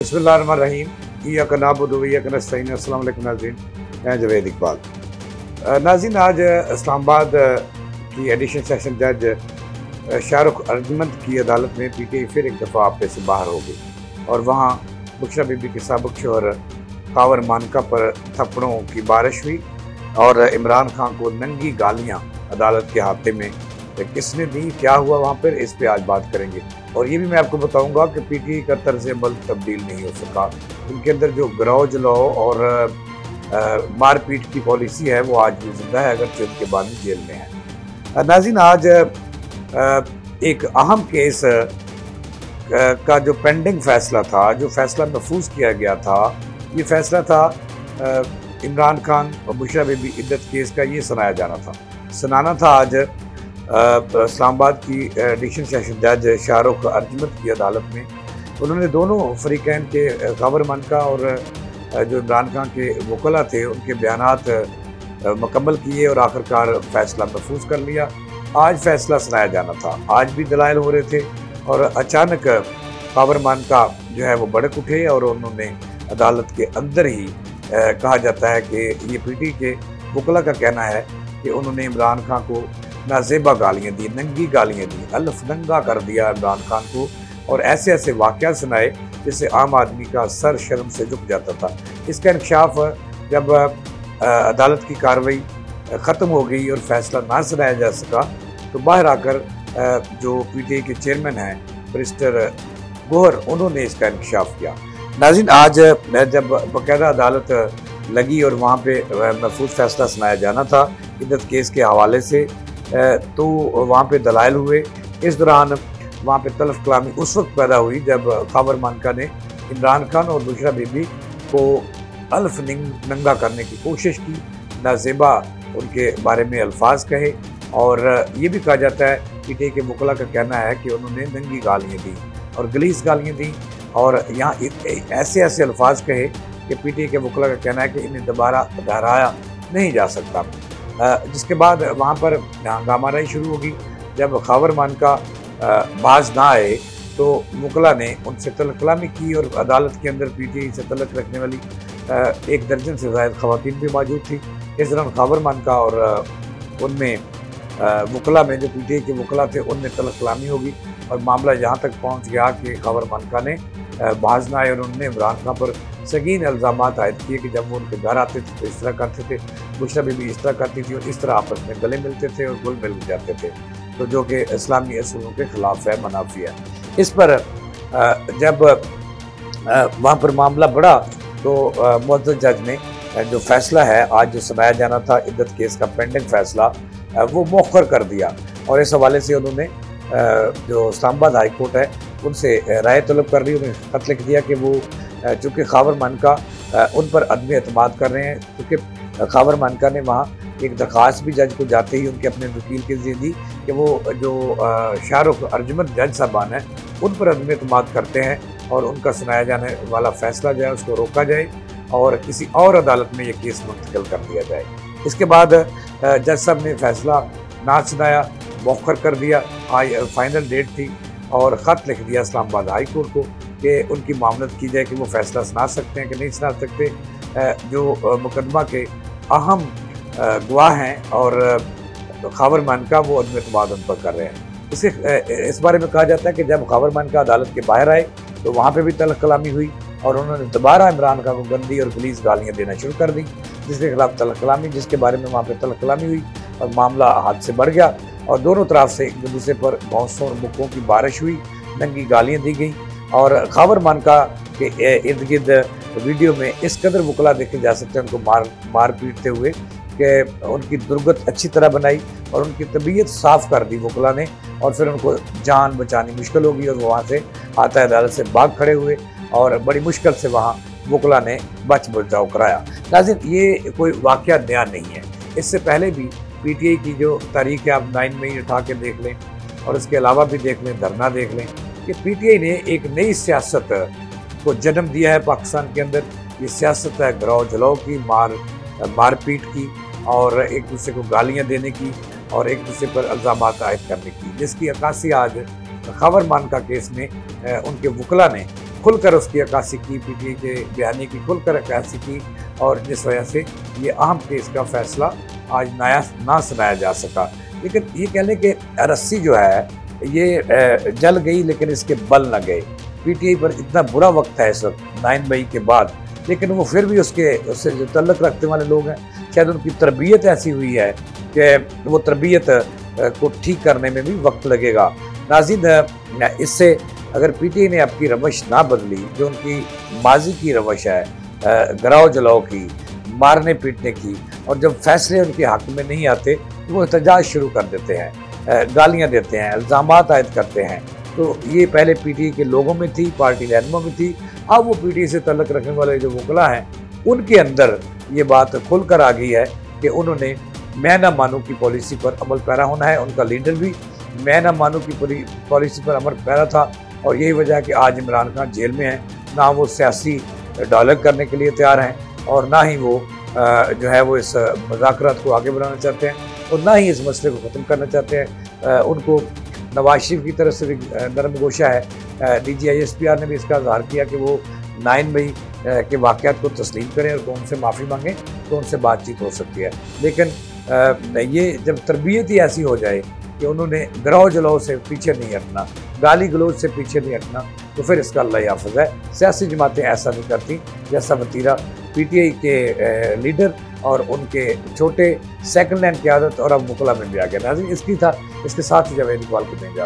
बिस्मिल्लाहिर्रहमानिर्रहीम। इय्याक नअबुदु व इय्याक नस्तईन। अस्सलाम वालेकुम नाज़रीन, मैं जवेद इकबाल। नाज़रीन, आज इस्लामाबाद की एडिशनल सेशन जज शाहरुख अर्जुमंद की अदालत में पीटीआई फिर एक दफ़ा आपे से बाहर हो गई और वहाँ बुशरा बीबी के साबिक़ शौहर कावर मानका पर थप्पड़ों की बारिश हुई और इमरान खान को नंगी गालियाँ अदालत के हाथे में किसने दी, क्या हुआ वहाँ पर, इस पर आज बात करेंगे। और ये भी मैं आपको बताऊंगा कि पीटीआई का तर्ज अमल तब्दील नहीं हो सका। उनके अंदर जो ग्रौज लॉ और मारपीट की पॉलिसी है वो आज भी जिंदा है, अगरचे उनके बाद जेल में है। नाज़रीन, आज एक अहम केस का जो पेंडिंग फैसला था, जो फैसला महफूज किया गया था, ये फैसला था इमरान खान और बुशरा बीबी इद्दत केस का। ये सुनाना था आज इस्लामाबाद की एडिशनल सेशन जज शाहरुख अर्जुमंद की अदालत में। उन्होंने दोनों फरीकैन के कावर मानका और जो इमरान खान के वकला थे उनके बयानात मुकम्मल किए और आखिरकार फैसला महफूज कर लिया। आज फैसला सुनाया जाना था, आज भी दलाइल हो रहे थे और अचानक कावर मानका जो है वो भड़क उठे और उन्होंने अदालत के अंदर ही कहा जाता है कि ये पीटीआई के वकला का कहना है कि उन्होंने इमरान खान को नाजेबा गालियाँ दी, नंगी गालियाँ दी, अल्फ नंगा कर दिया इमरान खान को और ऐसे ऐसे वाक़या सुनाए जिससे आम आदमी का सर शर्म से झुक जाता था। इसका इंकशाफ जब अदालत की कार्रवाई ख़त्म हो गई और फैसला ना सुनाया जा सका तो बाहर आकर जो पीटीआई के चेयरमैन हैं बैरिस्टर गोहर, उन्होंने इसका इंकशाफ किया। नाज़रीन, आज जब बाकायदा अदालत लगी और वहाँ पे महफूज फैसला सुनाया जाना था इद्दत केस के हवाले से, तो वहाँ पे दलाइल हुए। इस दौरान वहाँ पे तलफ कलामी उस वक्त पैदा हुई जब कावर मानका ने इमरान खान और बुशरा बीबी को अल्फ नंगा करने की कोशिश की, नाजेबा उनके बारे में अल्फाज कहे और ये भी कहा जाता है, पीटीआई के वकला का कहना है कि उन्होंने नंगी गालियाँ दी और गलीस गालियाँ दी और यहाँ ऐसे ऐसे अल्फाज कहे कि पीटीआई के वकला का कहना है कि इन्हें दोबारा दोहराया नहीं जा सकता। जिसके बाद वहाँ पर हंगामाराई शुरू होगी। जब कावर मानका बाज ना आए तो वकला ने उनसे तलब कलामी की और अदालत के अंदर पीटीआई से तल्लुक़ रखने वाली 1 दर्जन से ज़ायद ख़वातीन भी मौजूद थी। इस दौरान कावर मानका और उनमें वकला में जो पीटीआई के वकला थे उनमें तलब कलामी होगी और मामला यहाँ तक पहुँच गया कि कावर मानका ने बाज ना आए और उन्होंने इमरान खान पर संगीन इल्ज़ामात आयद किए कि जब वो उनके घर आते थे तो इस तरह करते थे, बुशरा बीबी इस तरह करती थी और इस तरह आपस में गले मिलते थे और घुल मिल जाते थे, तो जो कि इस्लामी असूलों के ख़िलाफ़ है, मनाफी है। इस पर जब वहाँ पर मामला बढ़ा तो मुअज़्ज़ज़ जज ने जो फैसला है आज जो सुनाया जाना था इद्दत केस का पेंडिंग फैसला, वो मौखर कर दिया और इस हवाले से उन्होंने जो इस्लामाबाद हाई कोर्ट है उनसे राय तलब कर ली। उन्हें ख़त लिख दिया कि वो चूँकि कावर मानका उन पर अदम एतमाद कर रहे हैं, क्योंकि कावर मानका ने वहाँ एक दरख्वास्त भी जज को जाते ही उनके अपने वकील के ज़रिए दी कि वो जो शाहरुख अर्जुमंद जज साहबान हैं उन पर अदम एतमाद करते हैं और उनका सुनाया जाने वाला फ़ैसला जो है उसको रोका जाए और किसी और अदालत में ये केस मुंतकिल कर दिया जाए। इसके बाद जज साहब ने फ़ैसला ना सुनाया, मौखर कर दिया। फाइनल डेट थी और ख़त लिख दिया इस्लामाबाद हाई कोर्ट को कि उनकी मामलत की जाए कि वो फैसला सुना सकते हैं कि नहीं सुना सकते। जो मुकदमा के अहम गवाह हैं और कावर मानका वो अदम एतमाद उन पर कर रहे हैं। इस बारे में कहा जाता है कि जब कावर मानका अदालत के बाहर आए तो वहाँ पे भी तलब कलामी हुई और उन्होंने दोबारा इमरान खान को गंदी और गलीज़ गालियाँ देना शुरू कर दी, जिसके खिलाफ तलब कलामी, जिसके बारे में वहाँ पर तलब कलामी हुई और मामला हाथ से बढ़ गया और दोनों तरफ से एक दूसरे पर भौंसों और मुक्कों की बारिश हुई, नंगी गालियाँ दी गई और कावर मानका के इर्द गिर्द वीडियो में इस कदर वकला देखे जा सकते हैं उनको मार पीटते हुए कि उनकी दुर्गत अच्छी तरह बनाई और उनकी तबीयत साफ़ कर दी वकला ने और फिर उनको जान बचानी मुश्किल होगी और वो वहाँ से आता अदालत से भाग खड़े हुए और बड़ी मुश्किल से वहाँ वकला ने बच बचाव कराया। नाज़रीन, ये कोई वाक़या नया नहीं है, इससे पहले भी पीटीआई की जो तारीख है आप 9 मई उठा के देख लें और इसके अलावा भी देख लें, धरना देख लें कि पीटीआई ने एक नई सियासत को जन्म दिया है पाकिस्तान के अंदर। ये सियासत है गिराव जलाओ की, मारपीट की और एक दूसरे को गालियाँ देने की और एक दूसरे पर इल्ज़ामात आयद करने की, जिसकी अक्कासी आज कावर मानका केस में उनके वकला ने खुलकर उसकी अक्कासी की, पीटीआई के बयानी की खुलकर अक्कासी की, और जिस वजह से ये अहम केस का फैसला आज ना सुनाया जा सका। लेकिन ये कह लें कि रस्सी जो है ये जल गई लेकिन इसके बल न गए। पीटीआई पर इतना बुरा वक्त है इस वक्त 9 मई के बाद, लेकिन वो फिर भी उससे जो तल्लुक़ रखने वाले लोग हैं, शायद उनकी तरबियत ऐसी हुई है कि वो तरबियत को ठीक करने में भी वक्त लगेगा। नाज़रीन, इससे अगर पीटीआई ने आपकी रवश ना बदली, जो उनकी माजी की रवश है गिराओ जलाओ की, मारने पीटने की, और जब फैसले उनके हक में नहीं आते तो वो एहतजाज शुरू कर देते हैं, गालियाँ देते हैं, इल्ज़ामात आयद करते हैं। तो ये पहले पीटीआई के लोगों में थी, पार्टी रहनुमा में थी, अब वो पीटीआई से तल्लुक़ रखने वाले जो वकला हैं उनके अंदर ये बात खुल कर आ गई है कि उन्होंने मैं ना मानूं की पॉलिसी पर अमल पैरा होना है। उनका लीडर भी मैं ना मानूं की पॉलिसी पर अमल पैरा था, और यही वजह है कि आज इमरान खान जेल में है। ना वो सियासी डायलॉग करने के लिए तैयार हैं, और ना ही वो जो है वो इस मुज़ाकरात को आगे बढ़ाना चाहते हैं, और ना ही इस मसले को ख़त्म करना चाहते हैं। उनको नवाज शरीफ की तरफ से भी नरम गोशा है। DGISPR ने भी इसका इज़हार किया कि वो 9 मई के वाक़यात को तस्लीम करें और उनसे माफ़ी मांगें तो उनसे बातचीत हो सकती है। लेकिन ये जब तरबियत ही ऐसी हो जाए कि उन्होंने गिराओ जलाओ से पीछे नहीं हटना, गाली गलौज से पीछे नहीं हटना, तो फिर इसका अल्लाह याफ़िज़ है। सियासी जमातें ऐसा नहीं करती जैसा वतीरा पीटीआई के लीडर और उनके छोटे सेकंड लाइन क़यादत और अब मुकला में भी आ गया। नाज़रीन, इसकी था, इसके साथ ही जावेद इकबाल को देंगे।